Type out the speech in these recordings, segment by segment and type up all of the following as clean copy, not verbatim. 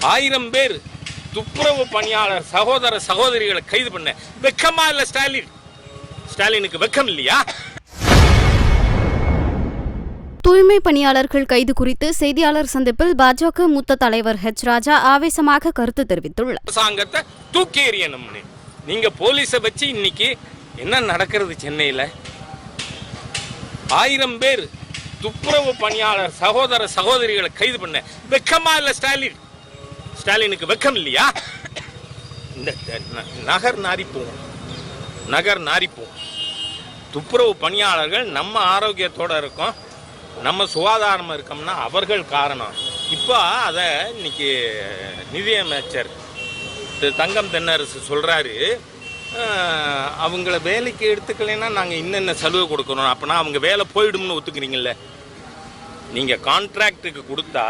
1000 பேர் துப்புரவு பணியாளர் சகோதர சகோதரிகளை கைது பண்ண வெக்கமா இல்ல ஸ்டாலினுக்கு வெக்கம் இல்லையா? தூய்மை பணியாளர்கள் கைது குறித்து செய்தியாளர் சந்திப்பில் பாஜக மூத்த தலைவர் ஹெச் ராஜா ஆவேசமாக கருத்து தெரிவித்துள்ளார். அரசாங்கத்தை தூக்கி எறியணும்னு நீங்க போலீஸை வச்சு இன்னைக்கு என்ன நடக்கிறது? சென்னையில் 1000 பேர் துப்புரவு பணியாளர் சகோதர சகோதரிகளை கைது பண்ண வெக்கமா இல்ல ஸ்டாலினுக்கு வெக்கம் இல்லையா? இந்த நகர் நாரிப்போம். துப்புரவு பணியாளர்கள் நம்ம ஆரோக்கியத்தோட இருக்கோம், நம்ம சுகாதாரமாக இருக்கோம்னா அவர்கள் காரணம். இப்போ அதை இன்னைக்கு நிதியமைச்சர் தங்கம் தென்னரசு சொல்கிறாரு, அவங்கள வேலைக்கு எடுத்துக்கலைன்னா நாங்கள் இன்னென்ன சலுகை கொடுக்கணும். அப்படின்னா அவங்க வேலை போயிடும்னு ஒத்துக்கிறீங்கள? நீங்கள் கான்ட்ராக்டுக்கு கொடுத்தா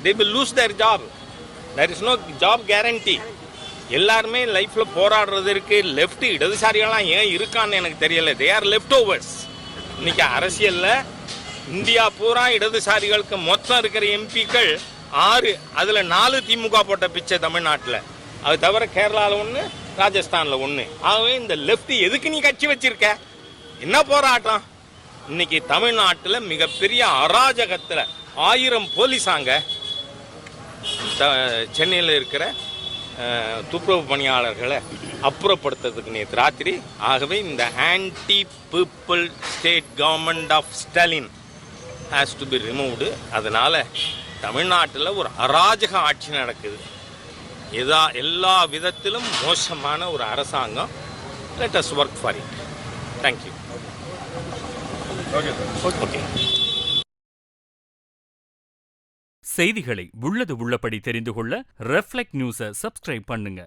they will lose their job. There is no job guarantee. எல்லாருமே லைஃப்பில் போராடுறதுக்கு லெஃப்ட் இடதுசாரிகள்லாம் ஏன் இருக்கான்னு எனக்கு தெரியல. They are left overs. இன்னைக்கு அரசியலில் இந்தியா பூரா இடதுசாரிகளுக்கு மொத்தம் இருக்கிற எம்பிக்கள் 6, அதில் 4 திமுக போட்ட பிச்சை தமிழ்நாட்டில். அது தவிர கேரளாவில் 1, ராஜஸ்தானில் 1. ஆகவே இந்த லெஃப்ட் எதுக்கு நீ கட்சி வச்சிருக்க? என்ன போராட்டம்? இன்னைக்கு தமிழ்நாட்டில் மிகப்பெரிய அராஜகத்தில் 1000 போலீஸாங்க சென்னையில் இருக்கிற துப்புரவு பணியாளர்களை அப்புறப்படுத்துறதுக்கு நேற்று ராத்திரி. ஆகவே இந்த anti people state government of Stalin has to be removed. அதனால் தமிழ்நாட்டில் ஒரு அராஜக ஆட்சி நடக்குது. எல்லா விதத்திலும் மோசமான ஒரு அரசாங்கம். Let us work for it. Thank you. Okay. செய்திகளை உள்ளது உள்ளபடி தெரிந்து கொள்ள ரெஃப்ளெக்ட் நியூஸை சப்ஸ்கிரைப் பண்ணுங்க.